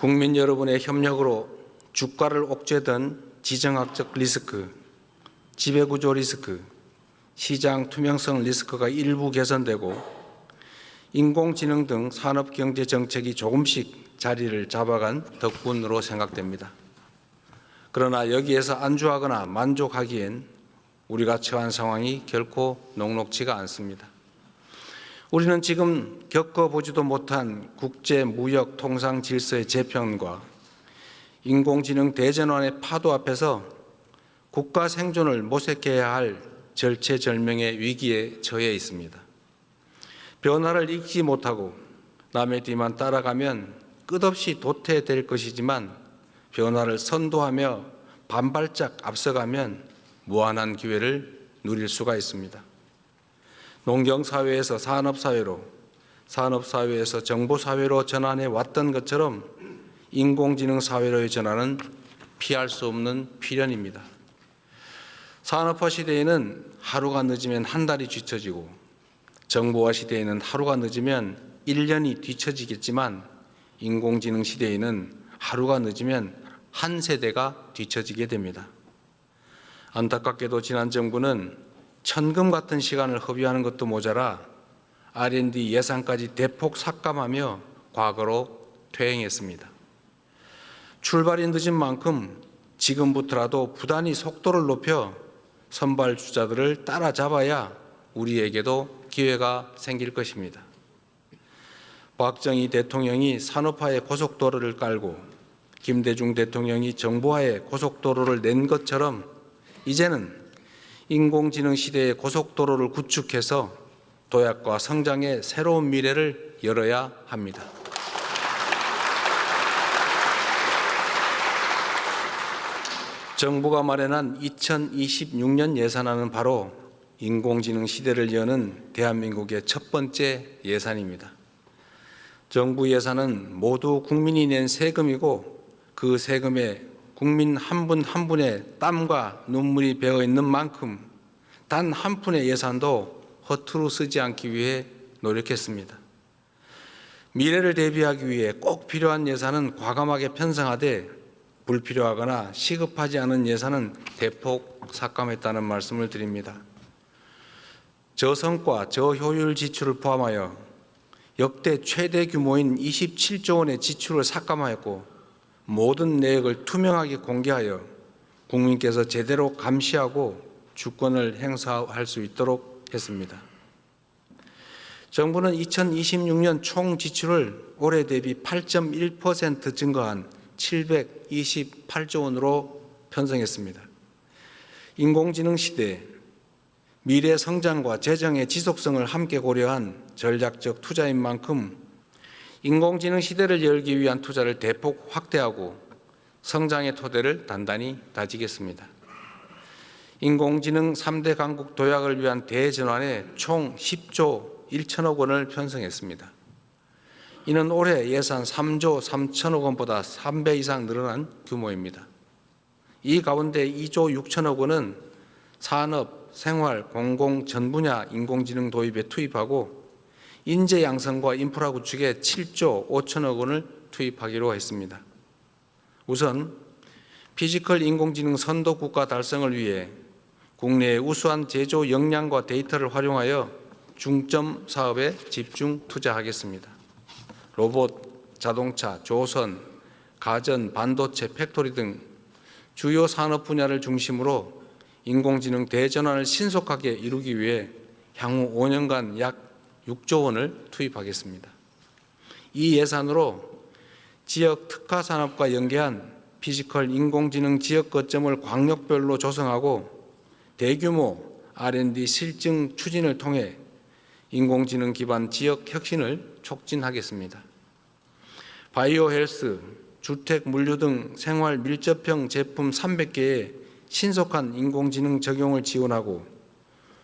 국민 여러분의 협력으로 주가를 옥죄던 지정학적 리스크, 지배구조 리스크, 시장 투명성 리스크가 일부 개선되고 인공지능 등 산업경제 정책이 조금씩 자리를 잡아간 덕분으로 생각됩니다. 그러나 여기에서 안주하거나 만족하기엔 우리가 처한 상황이 결코 녹록지가 않습니다. 우리는 지금 겪어보지도 못한 국제 무역 통상 질서의 재편과 인공지능 대전환의 파도 앞에서 국가 생존을 모색해야 할 절체절명의 위기에 처해 있습니다. 변화를 읽지 못하고 남의 뒤만 따라가면 끝없이 도태될 것이지만 변화를 선도하며 반발짝 앞서가면 무한한 기회를 누릴 수가 있습니다. 농경사회에서 산업사회로, 산업사회에서 정보사회로 전환해 왔던 것처럼 인공지능 사회로의 전환은 피할 수 없는 필연입니다. 산업화 시대에는 하루가 늦으면 한 달이 뒤처지고 정보화 시대에는 하루가 늦으면 1년이 뒤처지겠지만 인공지능 시대에는 하루가 늦으면 한 세대가 뒤처지게 됩니다. 안타깝게도 지난 정부는 천금 같은 시간을 허비하는 것도 모자라 R&D 예산까지 대폭 삭감하며 과거로 퇴행했습니다. 출발이 늦은 만큼 지금부터라도 부단히 속도를 높여 선발주자들을 따라잡아야 우리에게도 기회가 생길 것입니다. 박정희 대통령이 산업화의 고속도로를 깔고 김대중 대통령이 정보화의 고속도로를 낸 것처럼 이제는 인공지능 시대의 고속도로를 구축해서 도약과 성장의 새로운 미래를 열어야 합니다. 정부가 마련한 2026년 예산안은 바로 인공지능 시대를 여는 대한민국의 첫 번째 예산입니다. 정부 예산은 모두 국민이 낸 세금이고 그 세금에 국민 한 분 한 분의 땀과 눈물이 배어 있는 만큼 단 한 푼의 예산도 허투루 쓰지 않기 위해 노력했습니다. 미래를 대비하기 위해 꼭 필요한 예산은 과감하게 편성하되 불필요하거나 시급하지 않은 예산은 대폭 삭감했다는 말씀을 드립니다. 저성과 저효율 지출을 포함하여 역대 최대 규모인 27조 원의 지출을 삭감하였고 모든 내역을 투명하게 공개하여 국민께서 제대로 감시하고 주권을 행사할 수 있도록 했습니다. 정부는 2026년 총 지출을 올해 대비 8.1% 증가한 728조 원으로 편성했습니다. 인공지능 시대, 미래 성장과 재정의 지속성을 함께 고려한 전략적 투자인 만큼 인공지능 시대를 열기 위한 투자를 대폭 확대하고 성장의 토대를 단단히 다지겠습니다. 인공지능 3대 강국 도약을 위한 대전환에 총 10조 1천억 원을 편성했습니다. 이는 올해 예산 3조 3천억 원보다 3배 이상 늘어난 규모입니다. 이 가운데 2조 6천억 원은 산업, 생활, 공공 전 분야 인공지능 도입에 투입하고 인재 양성과 인프라 구축에 7조 5천억 원을 투입하기로 했습니다. 우선 피지컬 인공지능 선도 국가 달성을 위해 국내의 우수한 제조 역량과 데이터를 활용하여 중점 사업에 집중 투자하겠습니다. 로봇, 자동차, 조선, 가전, 반도체, 팩토리 등 주요 산업 분야를 중심으로 인공지능 대전환을 신속하게 이루기 위해 향후 5년간 약 6조 원을 투입하겠습니다. 이 예산으로 지역 특화 산업과 연계한 피지컬 인공지능 지역 거점을 광역별로 조성하고 대규모 R&D 실증 추진을 통해 인공지능 기반 지역 혁신을 촉진하겠습니다. 바이오 헬스, 주택, 물류 등 생활 밀접형 제품 300개의 신속한 인공지능 적용을 지원하고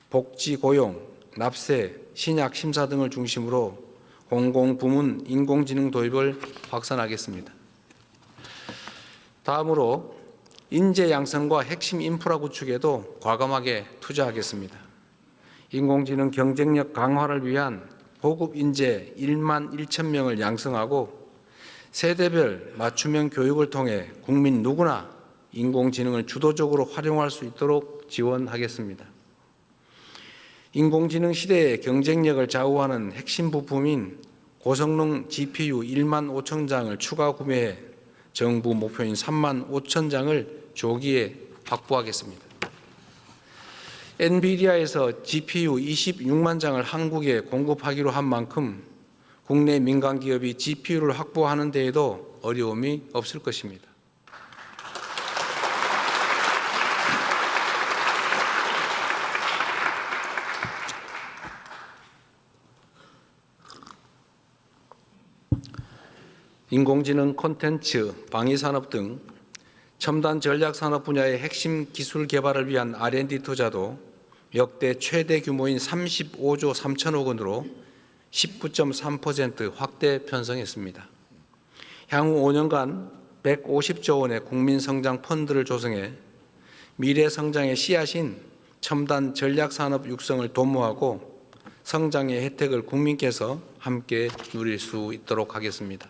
복지, 고용, 납세, 신약 심사 등을 중심으로 공공부문 인공지능 도입을 확산하겠습니다. 다음으로 인재 양성과 핵심 인프라 구축에도 과감하게 투자하겠습니다. 인공지능 경쟁력 강화를 위한 고급 인재 1만 1천 명을 양성하고 세대별 맞춤형 교육을 통해 국민 누구나 인공지능을 주도적으로 활용할 수 있도록 지원하겠습니다. 인공지능 시대의 경쟁력을 좌우하는 핵심 부품인 고성능 GPU 1만 5천 장을 추가 구매해 정부 목표인 3만 5천 장을 조기에 확보하겠습니다. 엔비디아에서 GPU 26만 장을 한국에 공급하기로 한 만큼 국내 민간 기업이 GPU를 확보하는 데에도 어려움이 없을 것입니다. 인공지능 콘텐츠, 방위산업 등 첨단 전략산업 분야의 핵심 기술 개발을 위한 R&D 투자도 역대 최대 규모인 35조 3천억 원으로 19.3% 확대 편성했습니다. 향후 5년간 150조 원의 국민성장 펀드를 조성해 미래 성장의 씨앗인 첨단 전략산업 육성을 도모하고 성장의 혜택을 국민께서 함께 누릴 수 있도록 하겠습니다.